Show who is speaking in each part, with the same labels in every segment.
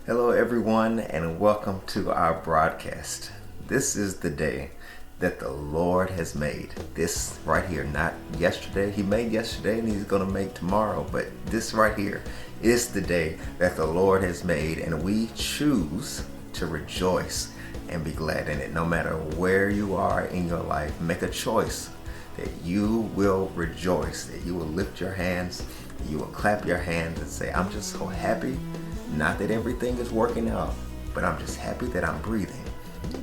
Speaker 1: Hello, everyone, and welcome to our broadcast. This is the day that the Lord has made. This right here, not yesterday. He made yesterday and He's going to make tomorrow, but this right here is the day that the Lord has made, and we choose to rejoice and be glad in it. No matter where you are in your life, make a choice that you will rejoice, that you will lift your hands, that you will clap your hands and say, I'm just so happy. Not that everything is working out, but I'm just happy that I'm breathing.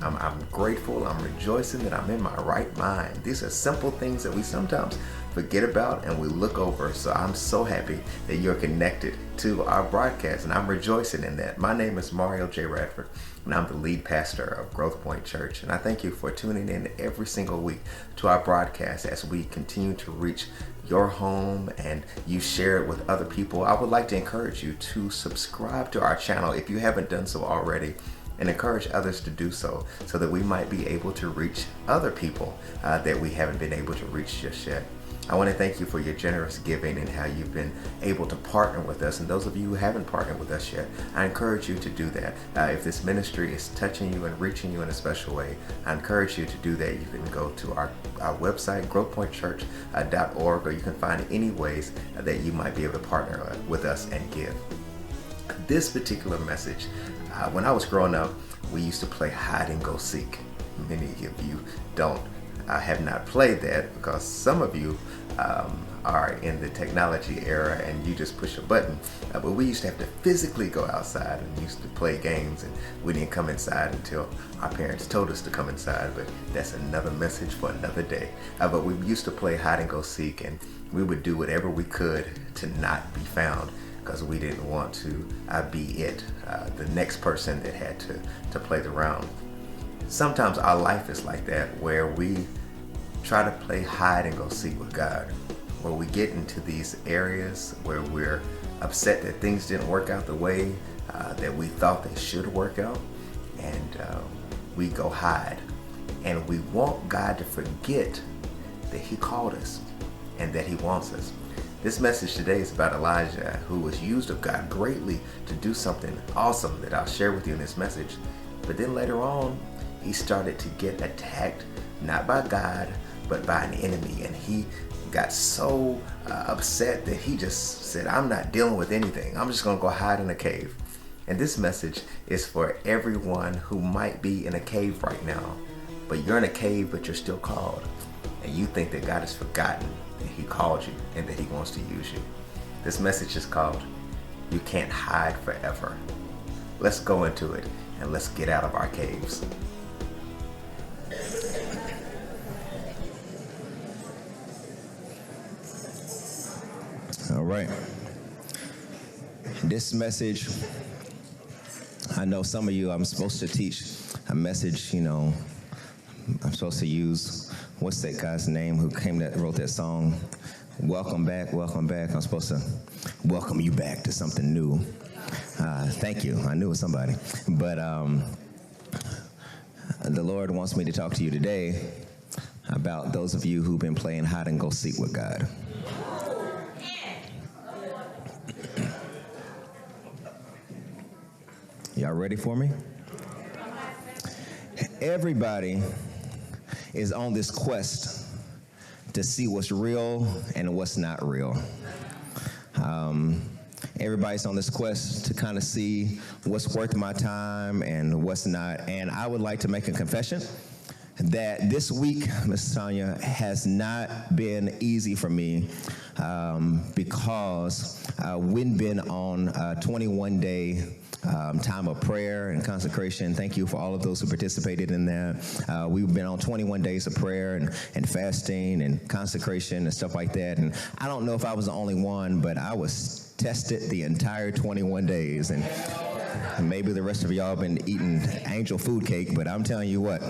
Speaker 1: I'm grateful, I'm rejoicing that I'm in my right mind. These are simple things that we sometimes forget about and we look over. So I'm so happy that you're connected to our broadcast, and I'm rejoicing in that. My name is Mario J. Radford, and I'm the lead pastor of Growth Point Church. And I thank you for tuning in every single week to our broadcast as we continue to reach your home and you share it with other people. I would like to encourage you to subscribe to our channel if you haven't done so already, and encourage others to do so that we might be able to reach other people that we haven't been able to reach just yet. I want to thank you for your generous giving and how you've been able to partner with us. And those of you who haven't partnered with us yet, I encourage you to do that. If this ministry is touching you and reaching you in a special way, I encourage you to do that. You can go to our website, growthpointchurch.org, or you can find any ways that you might be able to partner with us and give. This particular message, when I was growing up, we used to play hide and go seek. Many of you have not played that because some of you are in the technology era and you just push a button. But we used to have to physically go outside and used to play games, and we didn't come inside until our parents told us to come inside. But that's another message for another day. But we used to play hide and go seek, and we would do whatever we could to not be found, because we didn't want to be the next person that had to play the round. Sometimes our life is like that, where we try to play hide and go seek with God, where we get into these areas where we're upset that things didn't work out the way that we thought they should work out, and we go hide, and we want God to forget that He called us and that He wants us. This message today is about Elijah, who was used of God greatly to do something awesome that I'll share with you in this message. But then later on, he started to get attacked, not by God, but by an enemy. And he got so upset that he just said, I'm not dealing with anything. I'm just going to go hide in a cave. And this message is for everyone who might be in a cave right now. But you're in a cave, but you're still called. And you think that God has forgotten that He called you and that He wants to use you. This message is called, You Can't Hide Forever. Let's go into it and let's get out of our caves.
Speaker 2: All right. This message, I know some of you, I'm supposed to teach a message, I'm supposed to use, what's that guy's name who wrote that song? Welcome back, welcome back. I'm supposed to welcome you back to something new. Thank you. I knew it was somebody. But the Lord wants me to talk to you today about those of you who've been playing hide and go seek with God. Y'all ready for me? Everybody is on this quest to see what's real and what's not real. Everybody's on this quest to kind of see what's worth my time and what's not. And I would like to make a confession that this week, Ms. Tanya, has not been easy for me because we've been on a 21-day time of prayer and consecration. Thank you for all of those who participated in that. We've been on 21 days of prayer and fasting and consecration and stuff like that. And I don't know if I was the only one, but I was tested the entire 21 days. And maybe the rest of y'all have been eating angel food cake, but I'm telling you what,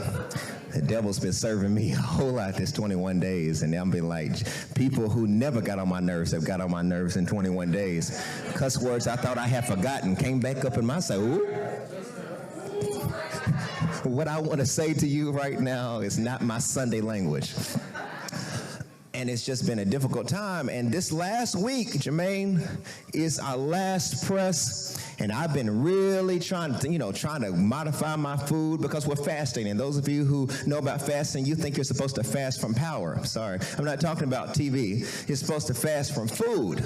Speaker 2: the devil's been serving me a whole lot this 21 days, and I'm been like, people who never got on my nerves have got on my nerves in 21 days. Cuss words I thought I had forgotten came back up in my soul. What I want to say to you right now is not my Sunday language. and it's just been a difficult time. And this last week, Jermaine, is our last press, and I've been really trying to modify my food because we're fasting. And those of you who know about fasting, you think you're supposed to fast from power. I'm sorry, I'm not talking about TV. You're supposed to fast from food,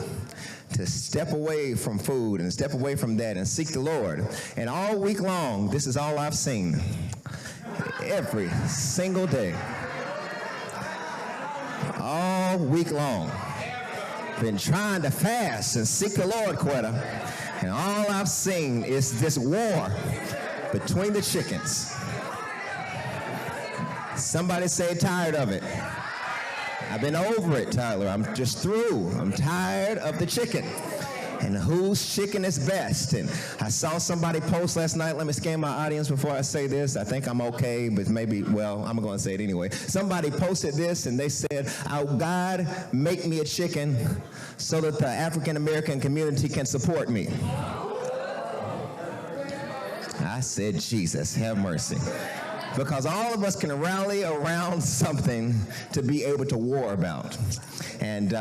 Speaker 2: to step away from food and step away from that and seek the Lord. And all week long, this is all I've seen. Every single day. All week long. Been trying to fast and seek the Lord, Quetta. And all I've seen is this war between the chickens. Somebody say tired of it. I've been over it, Tyler. I'm just through. I'm tired of the chicken. And whose chicken is best? And I saw somebody post last night. Let me scan my audience before I say this. I think I'm okay, but maybe, well, I'm going to say it anyway. Somebody posted this, and they said, "Oh, God, make me a chicken so that the African-American community can support me." I said, Jesus, have mercy. Because all of us can rally around something to be able to war about. And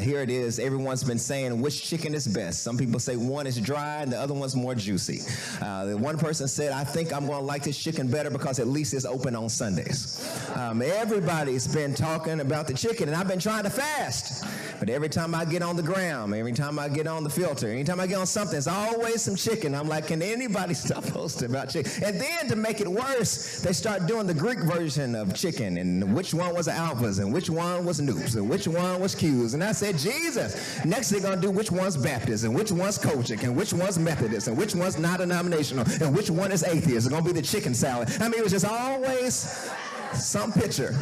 Speaker 2: here it is. Everyone's been saying which chicken is best. Some people say one is dry and the other one's more juicy. One person said, "I think I'm going to like this chicken better because at least it's open on Sundays." Everybody's been talking about the chicken, and I've been trying to fast. But every time I get on the gram, every time I get on the filter, anytime I get on something, it's always some chicken. I'm like, can anybody stop posting about chicken? And then to make it worse, they start doing the Greek version of chicken, and which one was alphas, and which one was noobs, and which one was Q's. And I said, Jesus, next they're going to do which one's Baptist, and which one's Kojic, and which one's Methodist, and which one's not denominational, and which one is atheist. It's going to be the chicken salad. I mean, it was just always some picture.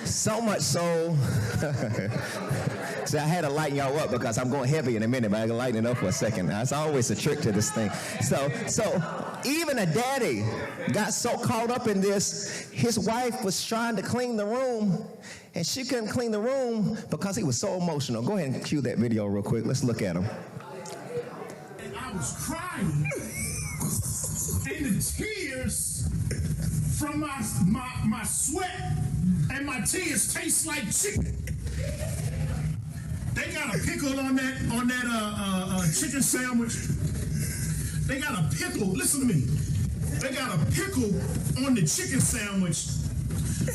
Speaker 2: So much so, see, I had to lighten y'all up because I'm going heavy in a minute, but I can lighten it up for a second. That's always a trick to this thing. So even a daddy got so caught up in this, his wife was trying to clean the room, and she couldn't clean the room because he was so emotional. Go ahead and cue that video real quick. Let's look at him.
Speaker 3: And I was crying, and the tears from my sweat and my tears taste like chicken. They got a pickle on that chicken sandwich. They got a pickle. Listen to me. They got a pickle on the chicken sandwich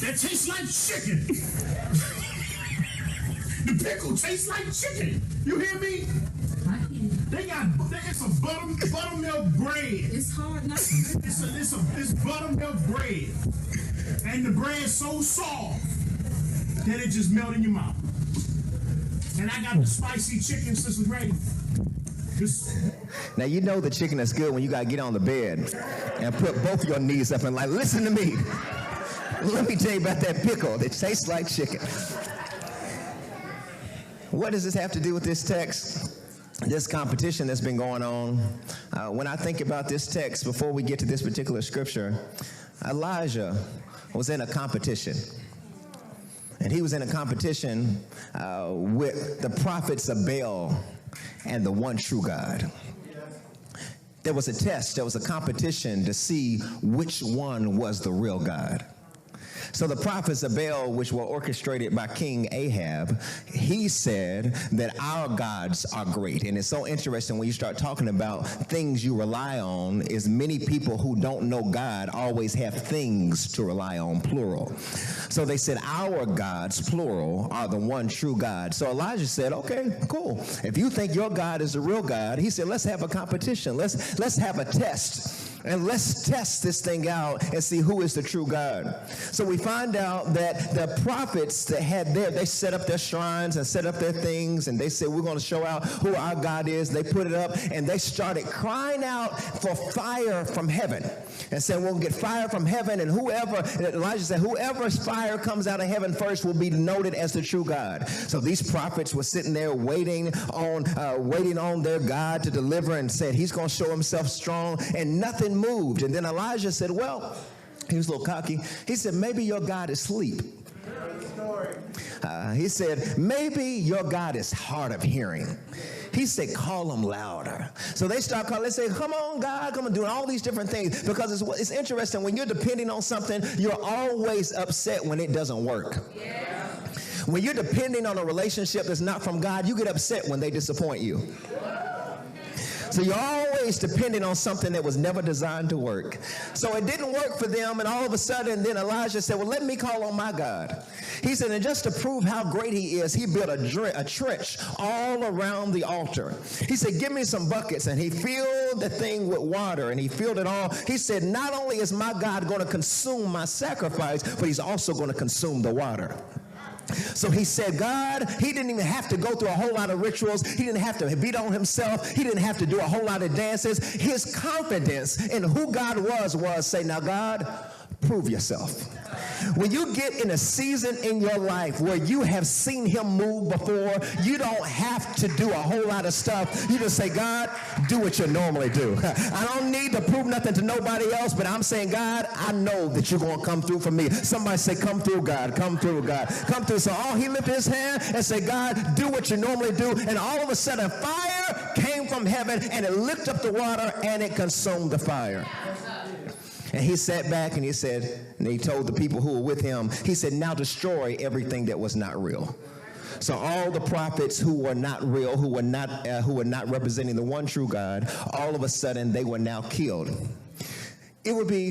Speaker 3: that tastes like chicken. The pickle tastes like chicken. You hear me? It's a buttermilk bread.
Speaker 4: It's hard not to.
Speaker 3: It's buttermilk bread, and the bread's so soft that it just melts in your mouth. And I got the spicy chicken, Sister Grady.
Speaker 2: Now you know the chicken is good when you got to get on the bed and put both your knees up and like, listen to me. Let me tell you about that pickle that tastes like chicken. What does this have to do with this text? This competition that's been going on. When I think about this text, before we get to this particular scripture, Elijah was in a competition. And he was in a competition with the prophets of Baal and the one true God. There was a test, there was a competition to see which one was the real God. So the prophets of Baal, which were orchestrated by King Ahab, he said that our gods are great. And it's so interesting when you start talking about things you rely on, is many people who don't know God always have things to rely on, plural. So they said our gods, plural, are the one true God. So Elijah said, okay, cool. If you think your God is the real God, he said, let's have a competition. Let's have a test. And let's test this thing out and see who is the true God. So we find out that the prophets that had they set up their shrines and set up their things, and they said, we're going to show out who our God is. They put it up, and they started crying out for fire from heaven and said, we'll get fire from heaven, and Elijah said, whoever's fire comes out of heaven first will be noted as the true God. So these prophets were sitting there waiting on their God to deliver, and said, he's going to show himself strong, and nothing moved. And then Elijah said, well, he was a little cocky. He said, maybe your God is asleep. He said, maybe your God is hard of hearing. He said, call him louder. So they start calling, they say, come on, God, come on, doing all these different things. Because it's interesting, when you're depending on something, you're always upset when it doesn't work. Yeah. When you're depending on a relationship that's not from God, you get upset when they disappoint you. So you're always depending on something that was never designed to work. So it didn't work for them, and all of a sudden, then Elijah said, well, let me call on my God. He said, and just to prove how great he is, he built a trench all around the altar. He said, give me some buckets, and he filled the thing with water, and he filled it all. He said, not only is my God going to consume my sacrifice, but he's also going to consume the water. So he said, God, he didn't even have to go through a whole lot of rituals. He didn't have to beat on himself. He didn't have to do a whole lot of dances. His confidence in who God was say, now God, prove yourself. When you get in a season in your life where you have seen him move before, you don't have to do a whole lot of stuff. You just say, God, do what you normally do. I don't need to prove nothing to nobody else, but I'm saying, God, I know that you're going to come through for me. Somebody say, come through, God. Come through, God. Come through. So he lifted his hand and said, God, do what you normally do. And all of a sudden, fire came from heaven, and it licked up the water, and it consumed the fire. And he sat back and he said, and he told the people who were with him, he said, now destroy everything that was not real. So all the prophets who were not real, who were not representing the one true God, all of a sudden they were now killed. It would be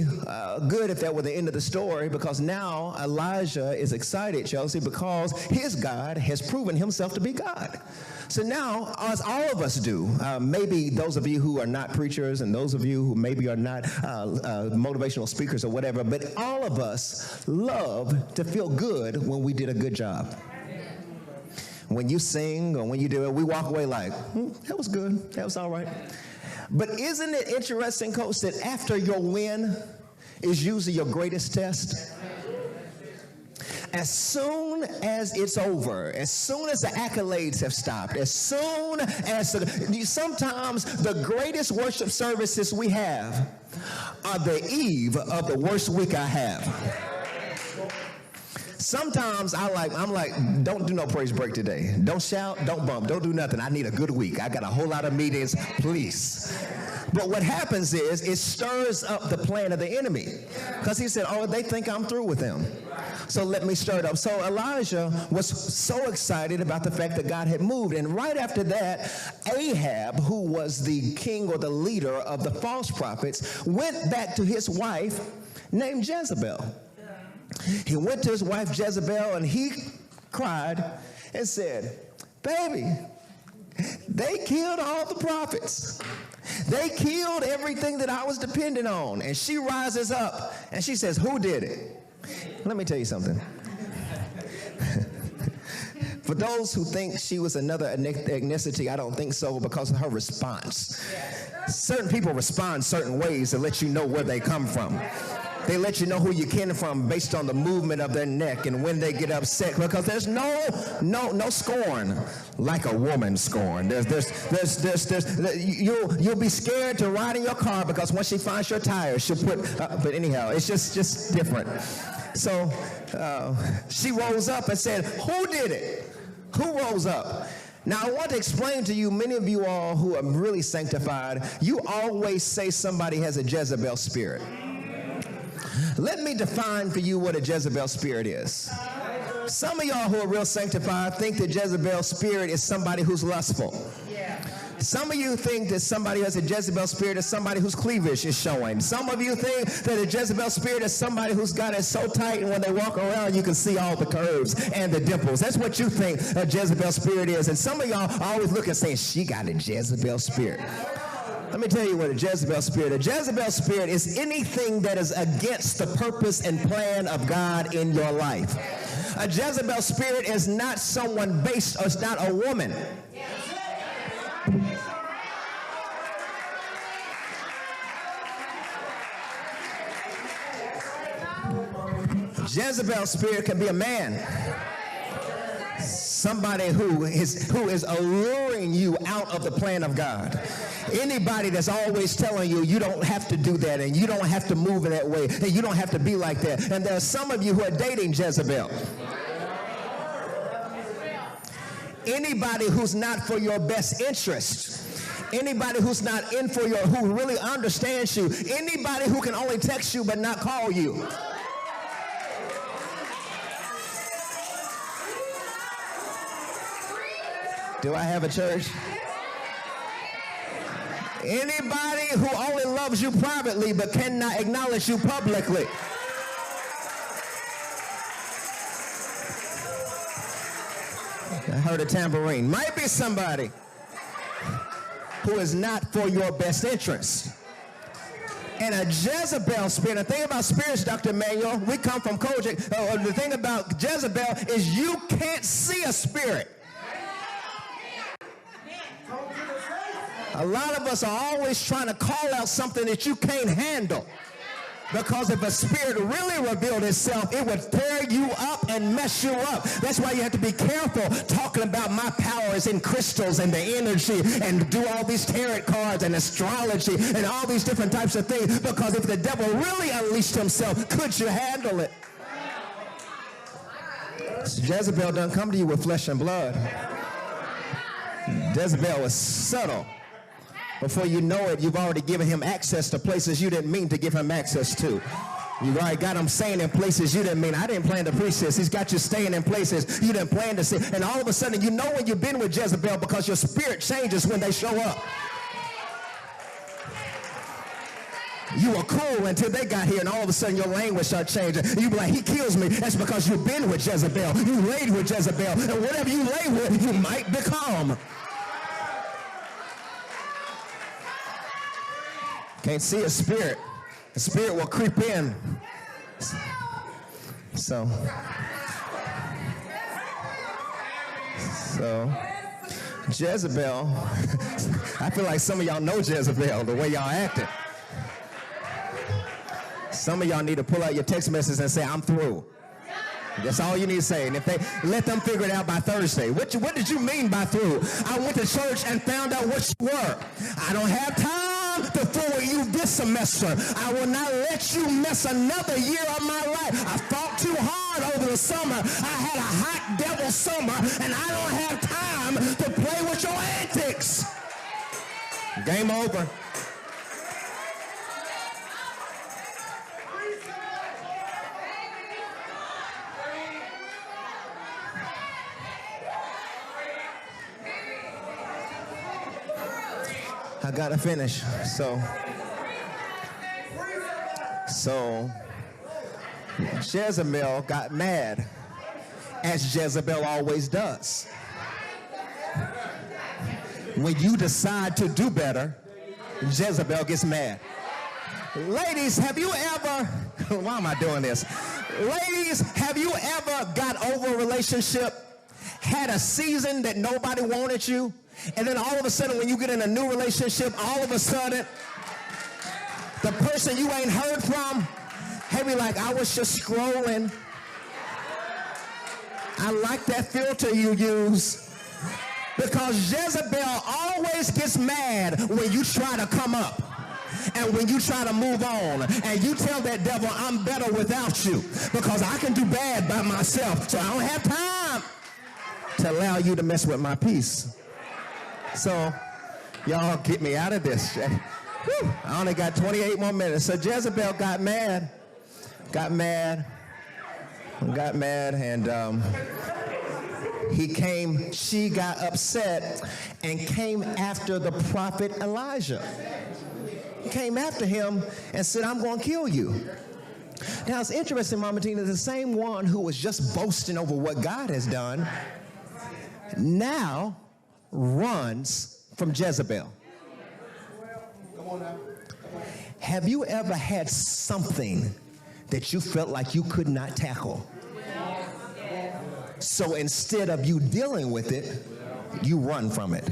Speaker 2: good if that were the end of the story, because now Elijah is excited, Chelsea, because his God has proven himself to be God. So now, as all of us do, maybe those of you who are not preachers and those of you who maybe are not motivational speakers or whatever, but all of us love to feel good when we did a good job. When you sing or when you do it, we walk away like, that was good, that was all right. But isn't it interesting, Coach, that after your win is usually your greatest test? As soon as it's over, as soon as the accolades have stopped, as soon as sometimes the greatest worship services we have are the eve of the worst week I have. Sometimes I'm like, don't do no praise break today. Don't shout, don't bump, don't do nothing. I need a good week. I got a whole lot of meetings, please. But what happens is it stirs up the plan of the enemy, because he said, they think I'm through with them. So let me stir it up. So Elijah was so excited about the fact that God had moved. And right after that, Ahab, who was the king or the leader of the false prophets, went back to his wife named Jezebel. He went to his wife Jezebel and he cried and said, baby, they killed all the prophets. They killed everything that I was depending on. And she rises up and she says, who did it? Let me tell you something. For those who think she was another ethnicity, I don't think so, because of her response. Certain people respond certain ways to let you know where they come from. They let you know who you came from based on the movement of their neck and when they get upset, because there's no scorn like a woman scorn. You'll be scared to ride in your car because once she finds your tires, she'll put. But anyhow, it's just different. So she rose up and said, "Who did it? Who rose up?" Now, I want to explain to you, many of you all who are really sanctified, you always say somebody has a Jezebel spirit. Let me define for you what a Jezebel spirit is. Some of y'all who are real sanctified think that Jezebel spirit is somebody who's lustful. Some of you think that somebody who has a Jezebel spirit is somebody whose cleavage is showing. Some of you think that a Jezebel spirit is somebody who's got it so tight and when they walk around you can see all the curves and the dimples. That's what you think a Jezebel spirit is. And some of y'all always look and saying, she got a Jezebel spirit. Let me tell you what a Jezebel spirit is. A Jezebel spirit is anything that is against the purpose and plan of God in your life. A Jezebel spirit is not someone based, or it's not a woman. Jezebel spirit can be a man. Somebody who is alluring you out of the plan of God. Anybody that's always telling you, you don't have to do that, and you don't have to move in that way, and you don't have to be like that. And there are some of you who are dating Jezebel. Anybody who's not for your best interest. Anybody who's not in for your, who really understands you. Anybody who can only text you but not call you. Do I have a church? Anybody who only loves you privately but cannot acknowledge you publicly. I heard a tambourine. Might be somebody who is not for your best interest. And a Jezebel spirit, the thing about spirits, Dr. Emmanuel, we come from Kojic. The thing about Jezebel is you can't see a spirit. A lot of us are always trying to call out something that you can't handle. Because if a spirit really revealed itself, it would tear you up and mess you up. That's why you have to be careful talking about my powers in crystals and the energy and do all these tarot cards and astrology and all these different types of things. Because if the devil really unleashed himself, could you handle it? So Jezebel doesn't come to you with flesh and blood. Jezebel is subtle. Before you know it, you've already given him access to places you didn't mean to give him access to. You've already got him staying in places you didn't mean. I didn't plan to preach this. He's got you staying in places you didn't plan to see. And all of a sudden, you know when you've been with Jezebel because your spirit changes when they show up. You were cool until they got here, and all of a sudden your language started changing. You be like, he kills me. That's because you've been with Jezebel. You laid with Jezebel. And whatever you lay with, you might become. Can't see a spirit. The spirit will creep in. So Jezebel, I feel like some of y'all know Jezebel, the way y'all acting. Some of y'all need to pull out your text message and say, I'm through. That's all you need to say. And if they let them figure it out by Thursday. What did you mean by through? I went to church and found out what you were. I don't have time to fool with you this semester. I will not let you miss another year of my life. I fought too hard over the summer. I had a hot devil summer, and I don't have time to play with your antics. Game over. I gotta finish. So Jezebel got mad, as Jezebel always does. When you decide to do better, Jezebel gets mad. Ladies, have you ever, why am I doing this? Ladies, have you ever got over a relationship, had a season that nobody wanted you, and then all of a sudden when you get in a new relationship, all of a sudden, the person you ain't heard from, they be like, I was just scrolling. I like that filter you use. Because Jezebel always gets mad when you try to come up and when you try to move on. And you tell that devil, I'm better without you because I can do bad by myself. So I don't have time to allow you to mess with my peace. So y'all get me out of this. Whew, I only got 28 more minutes. So Jezebel got mad, and she got upset and came after the prophet Elijah. Came after him and said, I'm going to kill you. Now it's interesting, Mama Tina, the same one who was just boasting over what God has done now runs from Jezebel. Come on now. Have you ever had something that you felt like you could not tackle? So instead of you dealing with it, you run from it.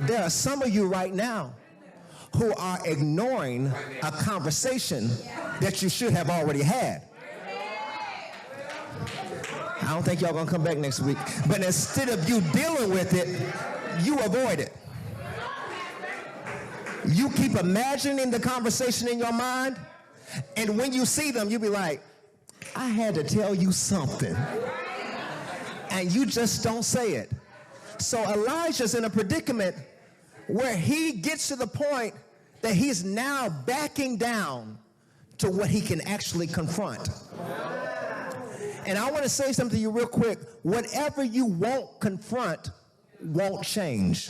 Speaker 2: There are some of you right now who are ignoring a conversation that you should have already had. I don't think y'all gonna come back next week. But instead of you dealing with it, you avoid it. You keep imagining the conversation in your mind, and when you see them, you be like, I had to tell you something. And you just don't say it. So Elijah's in a predicament where he gets to the point that he's now backing down to what he can actually confront. And I want to say something to you real quick. Whatever you won't confront won't change.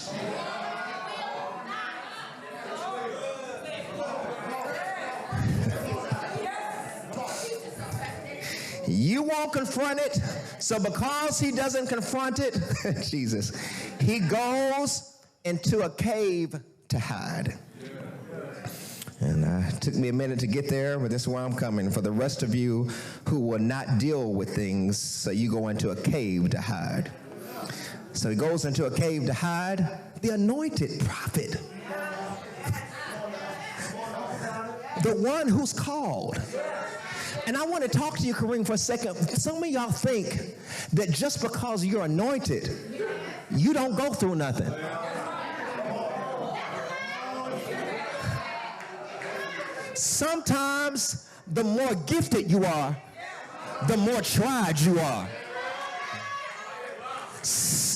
Speaker 2: You won't confront it, so because he doesn't confront it, Jesus, he goes into a cave to hide. And it took me a minute to get there, but this is where I'm coming. For the rest of you who will not deal with things, so you go into a cave to hide. So he goes into a cave to hide. The anointed prophet. The one who's called. And I want to talk to you, Kareem, for a second. Some of y'all think that just because you're anointed, you don't go through nothing. Sometimes the more gifted you are, the more tried you are.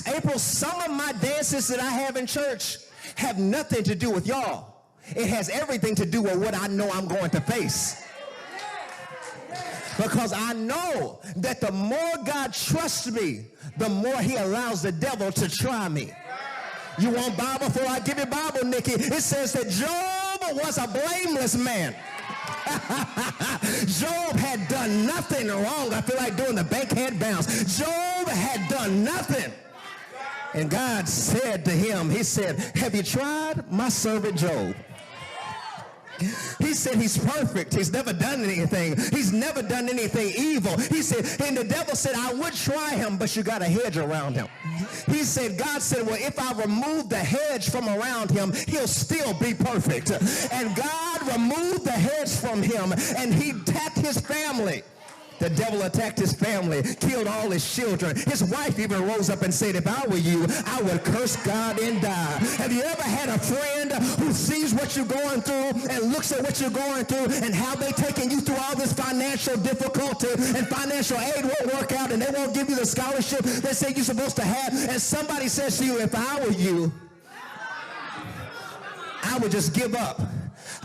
Speaker 2: April, some of my dances that I have in church have nothing to do with y'all. It has everything to do with what I know I'm going to face. Because I know that the more God trusts me, the more he allows the devil to try me. You want Bible before I give you Bible, Nikki? It says that Job was a blameless man. Job had done nothing wrong. I feel like doing the bankhead bounce. Job had done nothing. And God said to him, he said, have you tried my servant Job? He said he's perfect. He's never done anything. He's never done anything evil. He said, and the devil said, I would try him, but you got a hedge around him. He said, God said, well, if I remove the hedge from around him, he'll still be perfect. And God removed the hedge from him, and he attacked his family. The devil attacked his family, killed all his children. His wife even rose up and said, if I were you, I would curse God and die. Have you ever had a friend who sees what you're going through and looks at what you're going through and how they're taking you through all this financial difficulty and financial aid won't work out and they won't give you the scholarship they say you're supposed to have, and somebody says to you, if I were you, I would just give up.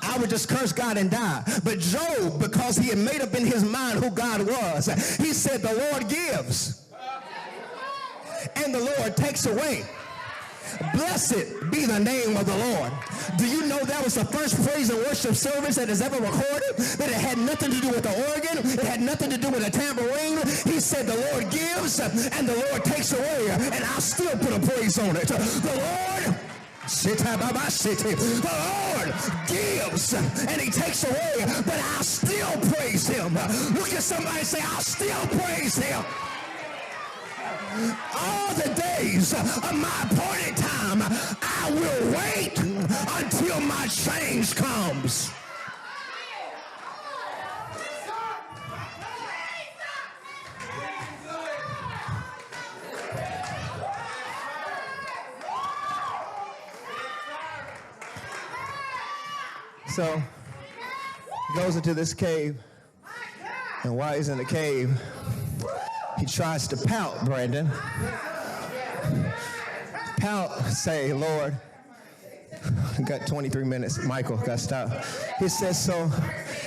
Speaker 2: I would just curse God and die. But Job, because he had made up in his mind who God was, he said, the Lord gives and the Lord takes away. Blessed be the name of the Lord. Do you know that was the first praise and worship service that is ever recorded? That it had nothing to do with the organ. It had nothing to do with a tambourine. He said the Lord gives and the Lord takes away. And I'll still put a praise on it. The Lord gives and he takes away, but I'll still praise him. Look at somebody and say, I'll still praise him. All the days of my appointed time, I will wait until my change comes. So he goes into this cave, and while he's in the cave, he tries to pout, Brandon. Pout, say, Lord, got 23 minutes. Michael, got to stop. He says, so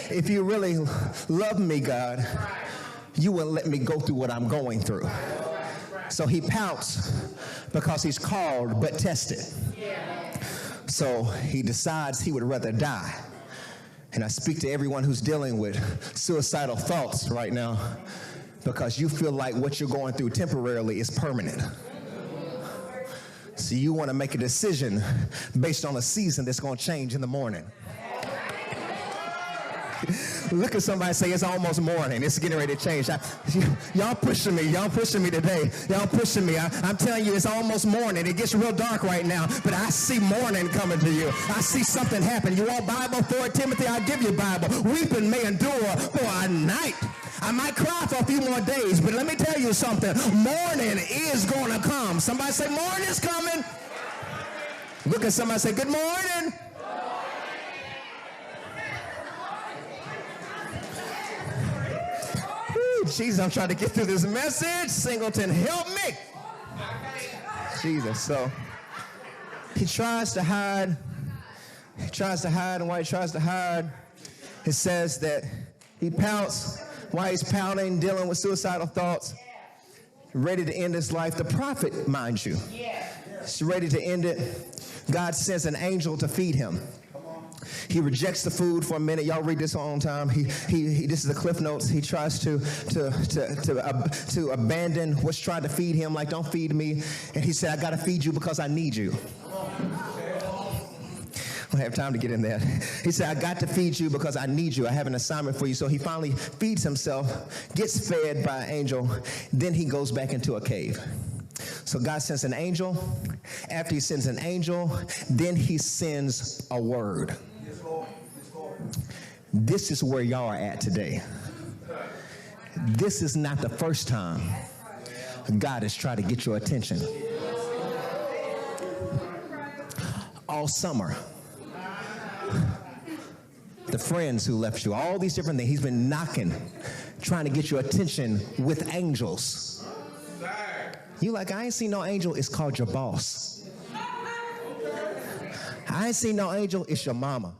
Speaker 2: if you really love me, God, you wouldn't let me go through what I'm going through. So he pouts because he's called but tested. So he decides he would rather die. And I speak to everyone who's dealing with suicidal thoughts right now because you feel like what you're going through temporarily is permanent. So you want to make a decision based on a season that's going to change in the morning. Look at somebody and say, it's almost morning. It's getting ready to change. Y'all pushing me. Y'all pushing me today. Y'all pushing me. I'm telling you, it's almost morning. It gets real dark right now, but I see morning coming to you. I see something happen. You want Bible for it, Timothy? I'll give you Bible. Weeping may endure for a night. I might cry for a few more days, but let me tell you something. Morning is going to come. Somebody say, morning's coming. Look at somebody and say, good morning. Jesus, I'm trying to get through this message. Singleton, help me. Jesus. So he tries to hide. He tries to hide, and while he tries to hide, it says that he pouts while he's pouting, dealing with suicidal thoughts, ready to end his life. The prophet, mind you, is ready to end it. God sends an angel to feed him. He rejects the food for a minute. Y'all read this on time. This is the Cliff Notes. He tries to abandon what's trying to feed him, like, don't feed me. And he said, I got to feed you because I need you. I don't have time to get in that. He said, I got to feed you because I need you. I have an assignment for you. So he finally feeds himself, gets fed by an angel. Then he goes back into a cave. So God sends an angel. After he sends an angel, then he sends a word. This is where y'all are at today. This is not the first time God has tried to get your attention. All summer, the friends who left you, all these different things, he's been knocking, trying to get your attention with angels. You like, I ain't seen no angel. It's called your boss. I ain't seen no angel. It's your mama.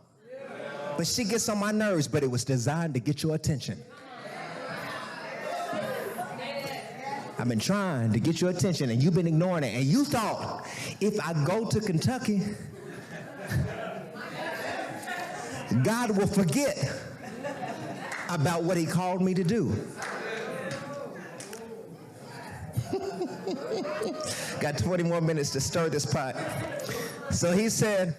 Speaker 2: But she gets on my nerves, but it was designed to get your attention. I've been trying to get your attention, and you've been ignoring it. And you thought, if I go to Kentucky, God will forget about what he called me to do. Got 20 more minutes to stir this pot. So he said,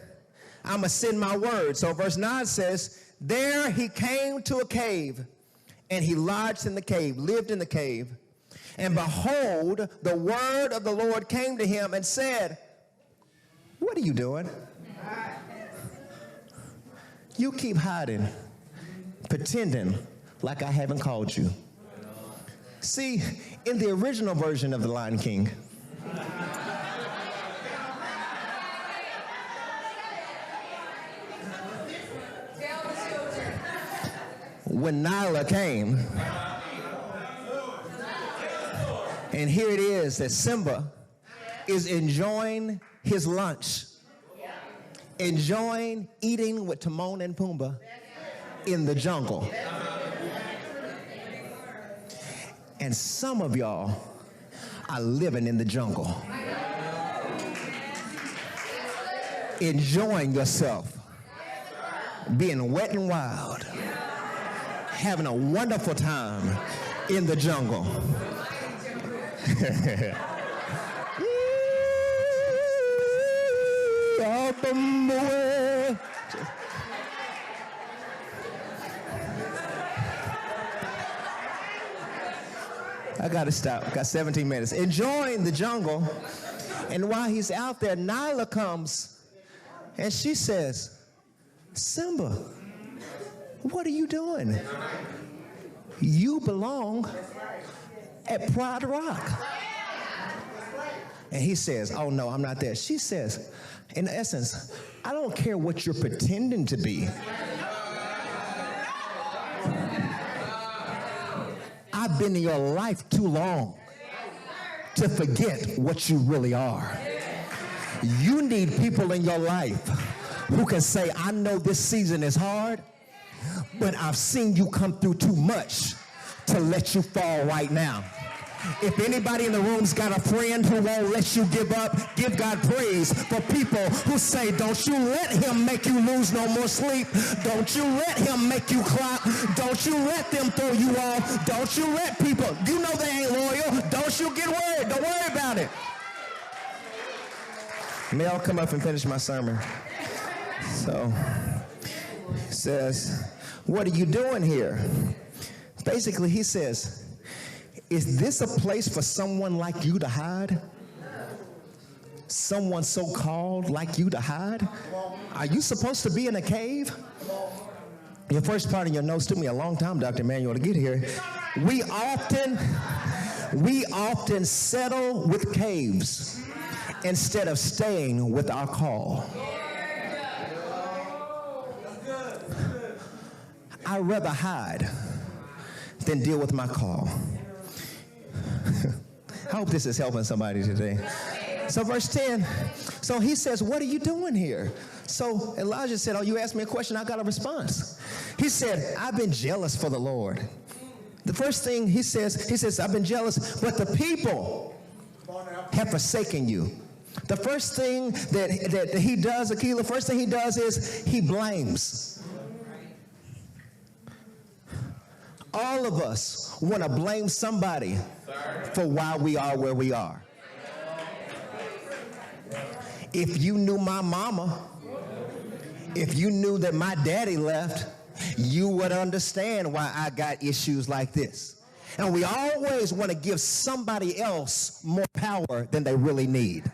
Speaker 2: I'm going to send my word. So verse 9 says, there he came to a cave, and he lodged in the cave, lived in the cave. And behold, the word of the Lord came to him and said, what are you doing? You keep hiding, pretending like I haven't called you. See, in the original version of The Lion King, when Nyla came, and here it is that Simba is enjoying his lunch, enjoying eating with Timon and Pumbaa in the jungle. And some of y'all are living in the jungle, enjoying yourself, being wet and wild, having a wonderful time in the jungle. I gotta stop. I got 17 minutes. Enjoying the jungle. And while he's out there, Nyla comes and she says, Simba, what are you doing? You belong at Pride Rock. And he says, oh no, I'm not there. She says, in essence, I don't care what you're pretending to be. I've been in your life too long to forget what you really are. You need people in your life who can say, I know this season is hard, but I've seen you come through too much to let you fall right now. If anybody in the room's got a friend who won't let you give up, give God praise for people who say, don't you let him make you lose no more sleep. Don't you let him make you clap. Don't you let them throw you off. Don't you let people, you know they ain't loyal. Don't you get worried. Don't worry about it. May I come up and finish my sermon? So, he says, what are you doing here? Basically, he says, is this a place for someone like you to hide? Someone so-called like you to hide? Are you supposed to be in a cave? Your first part of your notes took me a long time, Dr. Emmanuel, to get here. We often settle with caves instead of staying with our call. I'd rather hide than deal with my call. I hope this is helping somebody today. So verse 10, so he says, what are you doing here? So Elijah said, oh, you asked me a question, I got a response. He said, I've been jealous for the Lord. The first thing he says, I've been jealous, but the people have forsaken you. The first thing that he does, Akila, first thing he does is he blames. All of us want to blame somebody for why we are where we are. If you knew my mama, if you knew that my daddy left, you would understand why I got issues like this. And we always want to give somebody else more power than they really need.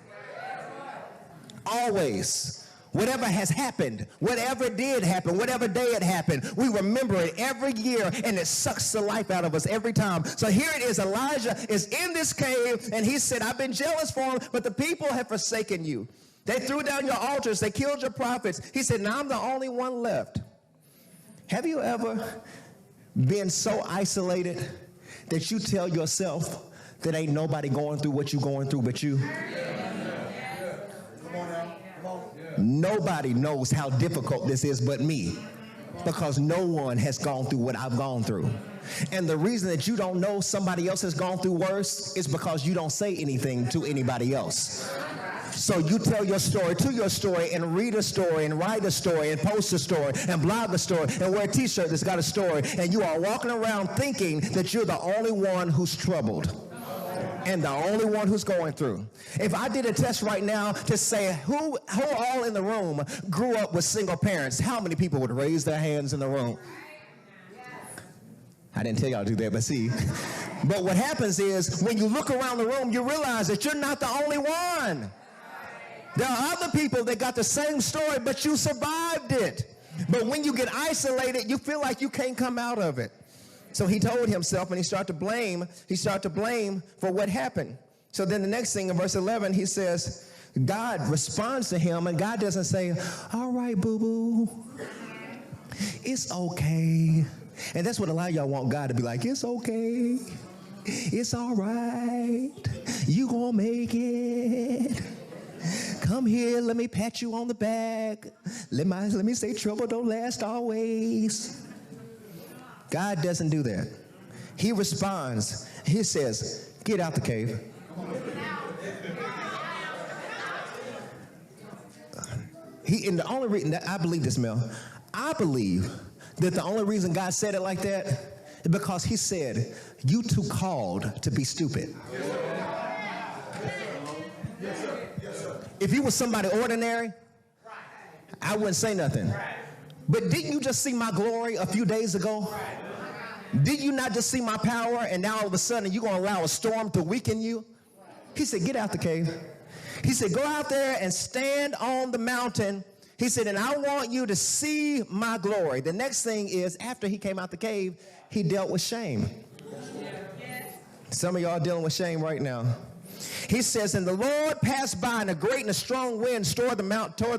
Speaker 2: Always. Whatever has happened, whatever did happen, whatever day it happened, we remember it every year, and it sucks the life out of us every time. So here it is, Elijah is in this cave, and he said, I've been jealous for him, but the people have forsaken you. They threw down your altars, they killed your prophets. He said, now I'm the only one left. Have you ever been so isolated that you tell yourself that ain't nobody going through what you're going through but you? Nobody knows how difficult this is but me, because no one has gone through what I've gone through. And the reason that you don't know somebody else has gone through worse is because you don't say anything to anybody else. So you tell your story to your story and read a story and write a story and post a story and blog a story and wear a t-shirt that's got a story, and you are walking around thinking that you're the only one who's troubled and the only one who's going through. If I did a test right now to say who all in the room grew up with single parents, how many people would raise their hands in the room? I didn't tell y'all to do that, but see. But what happens is when you look around the room, you realize that you're not the only one. There are other people that got the same story, but you survived it. But when you get isolated, you feel like you can't come out of it. So he told himself, and he started to blame for what happened. So then the next thing in verse 11, he says, God responds to him, and God doesn't say, all right, boo-boo, it's okay. And that's what a lot of y'all want God to be like, it's okay, it's all right, you gonna make it. Come here, let me pat you on the back. Let me say trouble don't last always. God doesn't do that. He responds. He says, get out the cave. And the only reason that I believe this, Mel, I believe that the only reason God said it like that is because he said, you too called to be stupid. If you were somebody ordinary, I wouldn't say nothing. But didn't you just see my glory a few days ago? Did you not just see my power, and now all of a sudden you're going to allow a storm to weaken you? He said, get out the cave. He said, go out there and stand on the mountain. He said, and I want you to see my glory. The next thing is, after he came out the cave, he dealt with shame. Some of y'all are dealing with shame right now. He says, and the Lord passed by, and a great and a strong wind tore the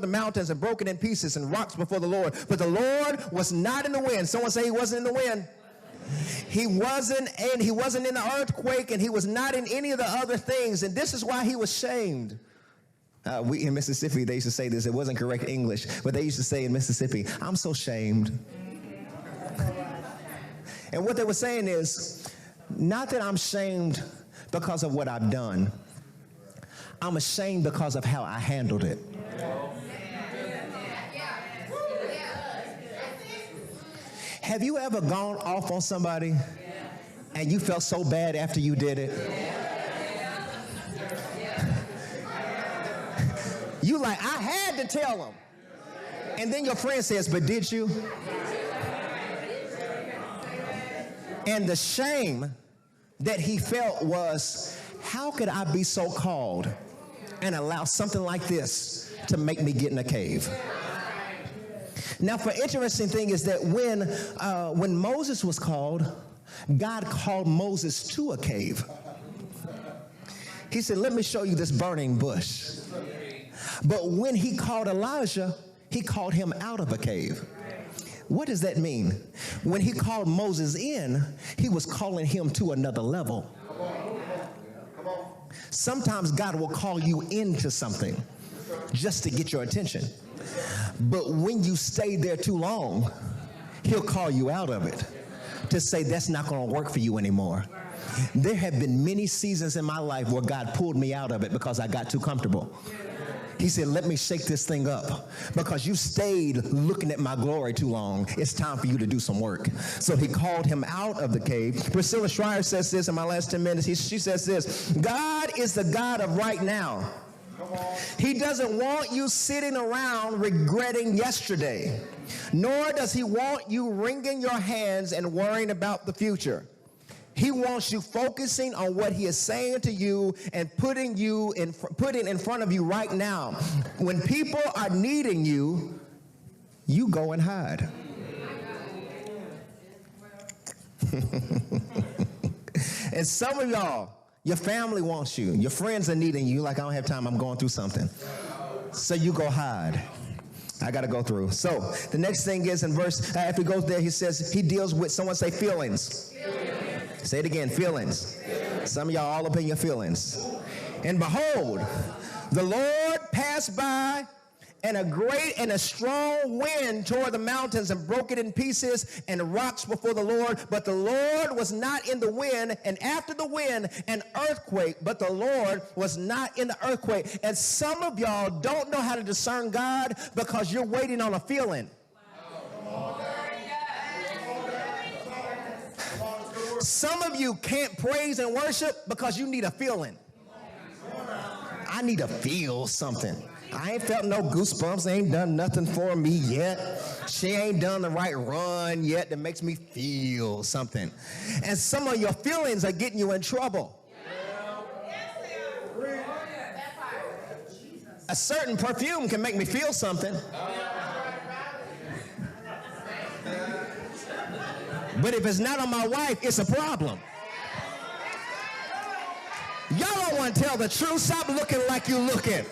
Speaker 2: mountains and broke it in pieces and rocks before the Lord. But the Lord was not in the wind. Someone say he wasn't in the wind. He wasn't in the earthquake, and he was not in any of the other things. And this is why he was shamed. We in Mississippi, they used to say this. It wasn't correct English, but they used to say in Mississippi, I'm so shamed. And what they were saying is, not that I'm shamed because of what I've done. I'm ashamed because of how I handled it. Have you ever gone off on somebody and you felt so bad after you did it? You like, I had to tell them. And then your friend says, but did you? And the shame that he felt was, how could I be so called and allow something like this to make me get in a cave? Now, the interesting thing is that when Moses was called, God called Moses to a cave. He said, let me show you this burning bush. But when he called Elijah, he called him out of a cave. What does that mean? When he called Moses in, he was calling him to another level. Sometimes God will call you into something just to get your attention. But when you stay there too long, he'll call you out of it. to say that's not going to work for you anymore. There have been many seasons in my life where God pulled me out of it because I got too comfortable. He said, let me shake this thing up because you stayed looking at my glory too long. It's time for you to do some work. So he called him out of the cave. Priscilla Schreier says this in my last 10 minutes. She says this, God is the God of right now. He doesn't want you sitting around regretting yesterday, nor does he want you wringing your hands and worrying about the future. He wants you focusing on what he is saying to you and putting in front of you right now. When people are needing you, you go and hide. And some of y'all, your family wants you. Your friends are needing you. Like, I don't have time. I'm going through something. So you go hide. I got to go through. So the next thing is in verse, after he goes there, he says he deals with, someone say feelings. Say it again, feelings. Some of y'all all up in your feelings. And behold, the Lord passed by, and a great and a strong wind tore the mountains and broke it in pieces and rocks before the Lord. But the Lord was not in the wind, and after the wind, an earthquake. But the Lord was not in the earthquake. And some of y'all don't know how to discern God because you're waiting on a feeling. Some of you can't praise and worship because you need a feeling. I need to feel something. I ain't felt no goosebumps. Ain't done nothing for me yet. She ain't done the right run yet that makes me feel something. And some of your feelings are getting you in trouble. A certain perfume can make me feel something. But if it's not on my wife, it's a problem. Y'all don't want to tell the truth. Stop looking like you looking.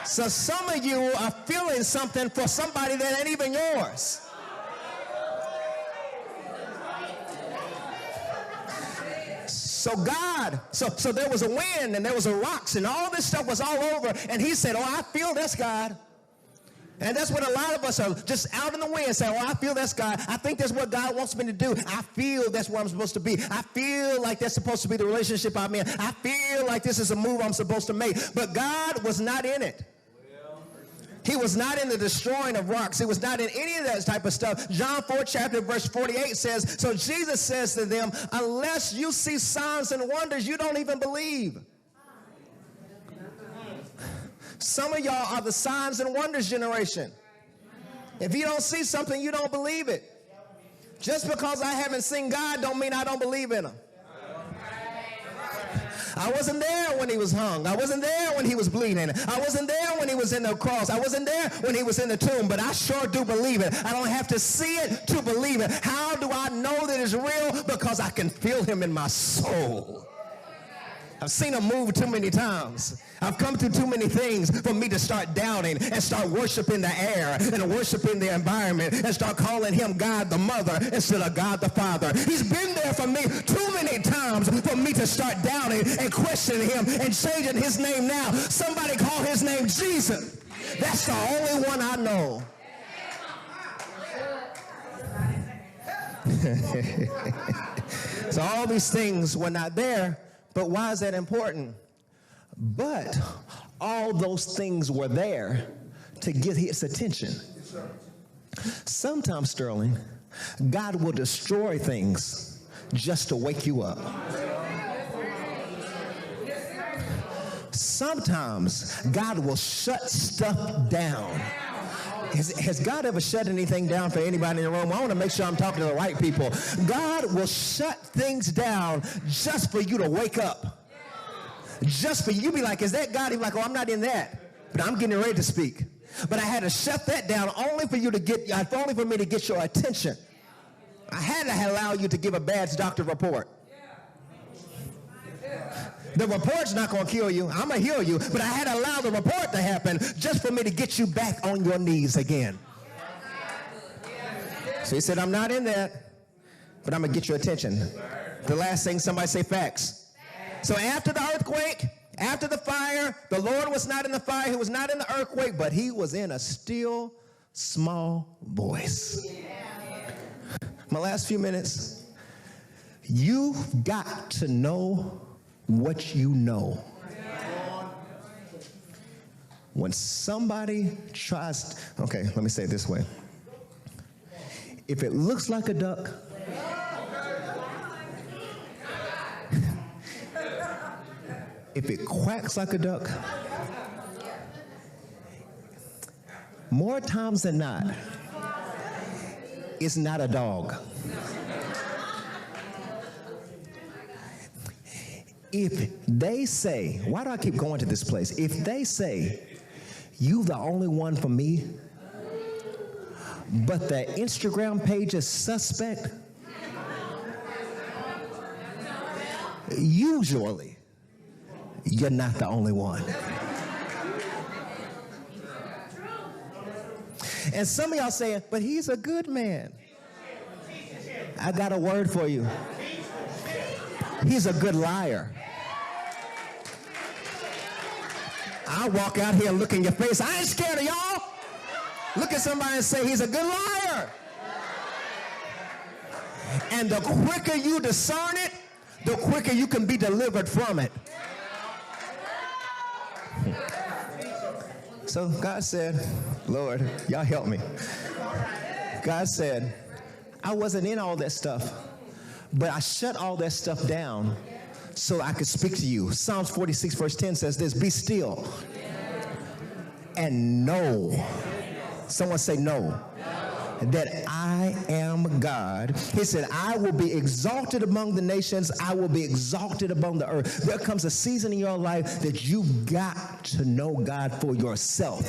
Speaker 2: So some of you are feeling something for somebody that ain't even yours. So there was a wind and there was a rocks and all this stuff was all over. And he said, oh, I feel that's God. And that's what a lot of us are, just out in the wind saying, oh, I feel that's God. I think that's what God wants me to do. I feel that's where I'm supposed to be. I feel like that's supposed to be the relationship I'm in. I feel like this is a move I'm supposed to make. But God was not in it. He was not in the destroying of rocks. He was not in any of that type of stuff. John 4, chapter verse 48 says, so Jesus says to them, unless you see signs and wonders, you don't even believe. Some of y'all are the signs and wonders generation. If you don't see something, you don't believe it. Just because I haven't seen God don't mean I don't believe in him. I wasn't there when he was hung. I wasn't there when he was bleeding. I wasn't there when he was in the cross. I wasn't there when he was in the tomb, but I sure do believe it. I don't have to see it to believe it. How do I know that it's real? Because I can feel him in my soul. I've seen him move too many times. I've come through too many things for me to start doubting and start worshiping the air and worshiping the environment and start calling him God the Mother instead of God the Father. He's been there for me too many times for me to start doubting and questioning him and changing his name now. Somebody call his name Jesus. That's the only one I know. So all these things were not there. But why is that important? But all those things were there to get his attention. Sometimes, Sterling, God will destroy things just to wake you up. Sometimes God will shut stuff down. Has God ever shut anything down for anybody in the room? I want to make sure I'm talking to the right people. God will shut things down just for you to wake up. Just for you. You be like, is that God? He's like, oh, I'm not in that. But I'm getting ready to speak. But I had to shut that down only for you to get, only for me to get your attention. I had to allow you to give a bad doctor report. The report's not going to kill you. I'm going to heal you. But I had to allow the report to happen just for me to get you back on your knees again. So he said, I'm not in that, but I'm going to get your attention. The last thing, somebody say facts. So after the earthquake, after the fire, the Lord was not in the fire. He was not in the earthquake, but he was in a still, small voice. My last few minutes, you've got to know what you know. When somebody tries, okay, let me say it this way. If it looks like a duck, if it quacks like a duck, more times than not, it's not a dog. If they say, why do I keep going to this place? If they say, you the only one for me, but the Instagram page is suspect, usually you're not the only one. And some of y'all saying, but he's a good man. I got a word for you. He's a good liar. I walk out here and look in your face. I ain't scared of y'all. Look at somebody and say, he's a good liar. And the quicker you discern it, the quicker you can be delivered from it. So God said, Lord, y'all help me. God said, I wasn't in all that stuff, but I shut all that stuff down so I could speak to you. Psalms 46 verse 10 says this, be still and know. Someone say no. That I am God. He said, I will be exalted among the nations. I will be exalted among the earth. There comes a season in your life that you've got to know God for yourself.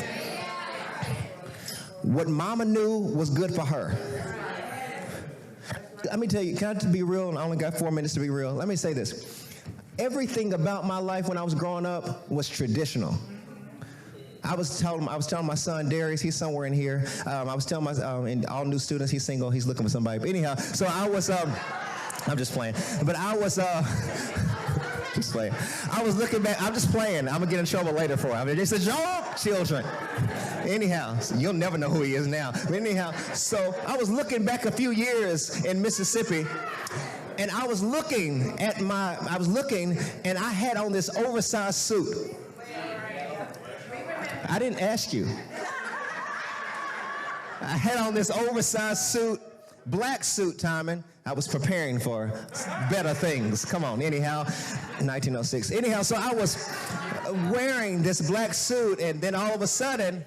Speaker 2: What mama knew was good for her. Let me tell you, can I be real? I only got 4 minutes to be real. Let me say this. Everything about my life when I was growing up was traditional. I was telling my son Darius, he's somewhere in here. I was telling my and all new students, he's single, he's looking for somebody. But anyhow, so I was I'm just playing. But I was just playing. I was looking back. I'm just playing. I'm gonna get in trouble later for it. I mean, it's a joke, children. Anyhow, so you'll never know who he is now. But anyhow, so I was looking back a few years in Mississippi. And I was looking and I had on this oversized suit. I didn't ask you. I had on this oversized suit, black suit, Timon. I was preparing for better things. Come on, anyhow, 1906. Anyhow, so I was wearing this black suit, and then all of a sudden,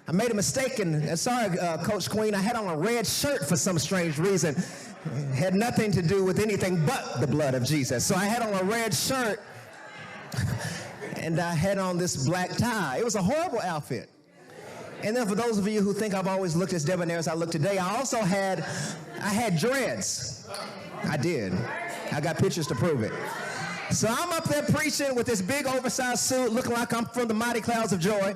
Speaker 2: I made a mistake, and sorry, Coach Queen, I had on a red shirt for some strange reason. It had nothing to do with anything but the blood of Jesus. So I had on a red shirt, and I had on this black tie. It was a horrible outfit. And then for those of you who think I've always looked as debonair as I look today, I also had dreads. I did. I got pictures to prove it. So I'm up there preaching with this big oversized suit, looking like I'm from the Mighty Clouds of Joy.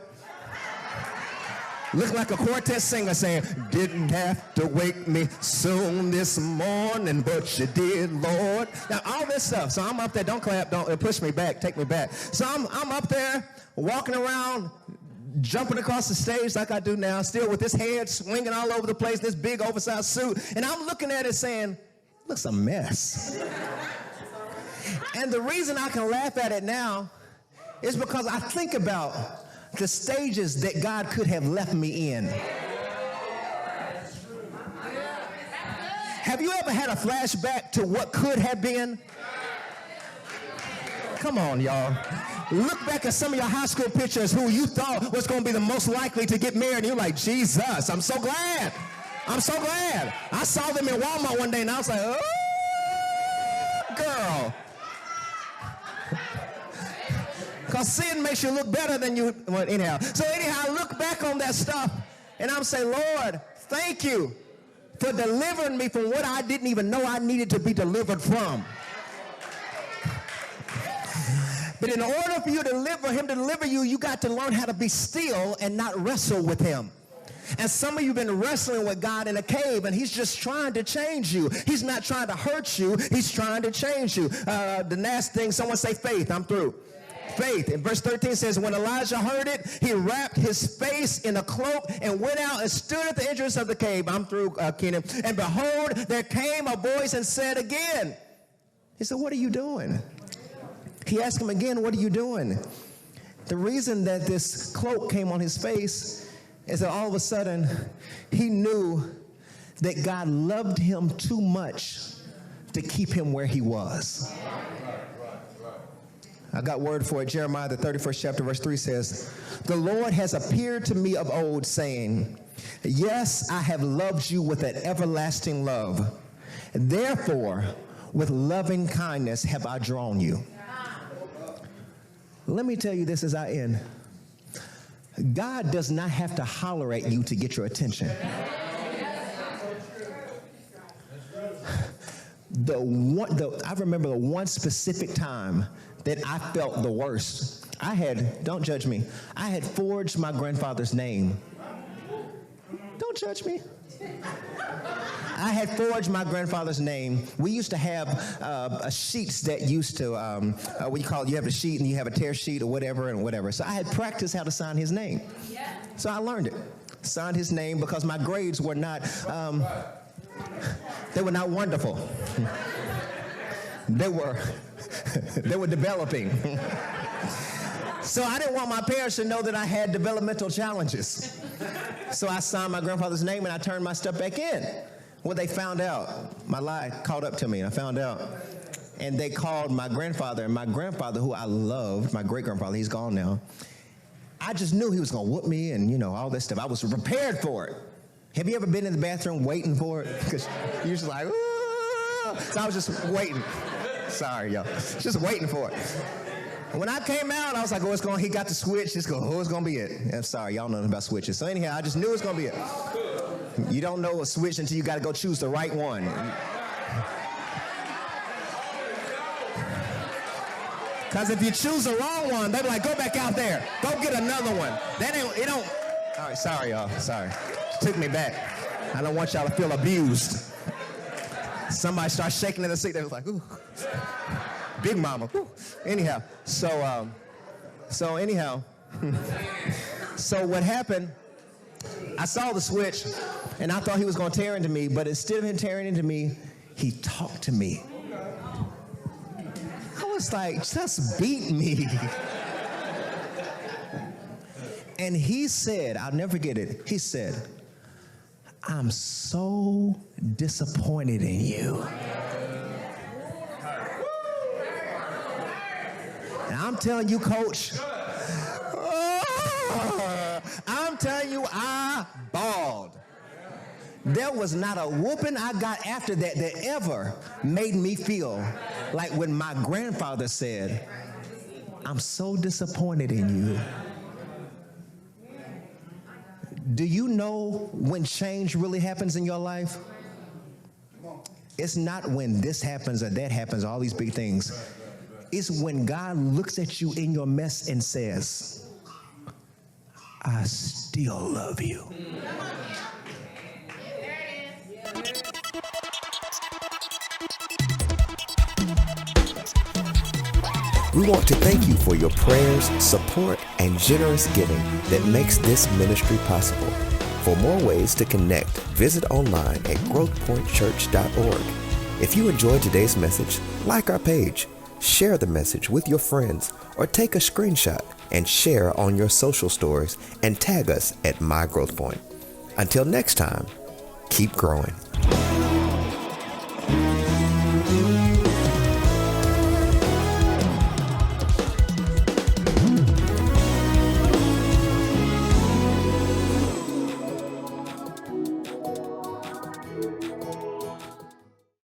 Speaker 2: Looking like a quartet singer saying, didn't have to wake me soon this morning, but you did, Lord. Now, all this stuff. So I'm up there. Don't clap. Don't push me back. Take me back. So I'm up there walking around, jumping across the stage like I do now, still with this head swinging all over the place, this big oversized suit. And I'm looking at it saying, it looks a mess. And the reason I can laugh at it now is because I think about the stages that God could have left me in. Have you ever had a flashback to what could have been? Come on, y'all. Look back at some of your high school pictures who you thought was going to be the most likely to get married, and you're like, Jesus, I'm so glad. I'm so glad. I saw them in Walmart one day, and I was like, oh, girl. Because sin makes you look better than you, well, anyhow. So anyhow, I look back on that stuff, and I'm saying, Lord, thank you for delivering me from what I didn't even know I needed to be delivered from. But in order for you to deliver you, you got to learn how to be still and not wrestle with him. And some of you have been wrestling with God in a cave, and he's just trying to change you. He's not trying to hurt you. He's trying to change you. The last thing, someone say faith. I'm through. Faith. And verse 13 says, when Elijah heard it, he wrapped his face in a cloak and went out and stood at the entrance of the cave. I'm through, Kenan. And behold, there came a voice and said again. He said, what are you doing? He asked him again, what are you doing? The reason that this cloak came on his face is that all of a sudden he knew that God loved him too much to keep him where he was. I got word for it. Jeremiah, the 31st chapter, verse 3 says, the Lord has appeared to me of old, saying, yes, I have loved you with an everlasting love. Therefore, with loving kindness have I drawn you. Let me tell you this as I end. God does not have to holler at you to get your attention. I remember the one specific time that I felt the worst. Don't judge me, I had forged my grandfather's name. Don't judge me. I had forged my grandfather's name. We used to have sheets that used to, what you call it, you have a sheet and you have a tear sheet or whatever. So I had practiced how to sign his name. So I learned it. Signed his name because my grades were not, they were not wonderful. They were developing. So I didn't want my parents to know that I had developmental challenges. So I signed my grandfather's name and I turned my stuff back in. Well, they found out. My lie caught up to me and I found out. And they called my grandfather, and my grandfather, who I loved, my great-grandfather, he's gone now. I just knew he was going to whoop me and, all that stuff. I was prepared for it. Have you ever been in the bathroom waiting for it? Because you're just like, ooh. So I was just waiting. Sorry, y'all. Just waiting for it. When I came out, I was like, he got the switch. It's going to be it. I'm sorry, y'all know nothing about switches. So anyhow, I just knew it was going to be it. You don't know a switch until you got to go choose the right one. Because if you choose the wrong one, they're like, go back out there. Go get another one. All right, sorry, y'all. Sorry. It took me back. I don't want y'all to feel abused. Somebody starts shaking in the seat. They was like, ooh. Big mama. Ooh. Anyhow, so what happened, I saw the switch, and I thought he was going to tear into me, but instead of him tearing into me, he talked to me. I was like, just beat me. And he said, I'll never forget it, he said, I'm so disappointed in you. And I'm telling you, Coach, I'm telling you, I bawled. There was not a whooping I got after that ever made me feel like when my grandfather said, I'm so disappointed in you. Do you know when change really happens in your life? It's not when this happens or that happens, all these big things. It's when God looks at you in your mess and says, I still love you.
Speaker 4: We want to thank you for your prayers, support, and generous giving that makes this ministry possible. For more ways to connect, visit online at growthpointchurch.org. If you enjoyed today's message, like our page, share the message with your friends, or take a screenshot and share on your social stories and tag us at My Growth Point. Until next time, keep growing.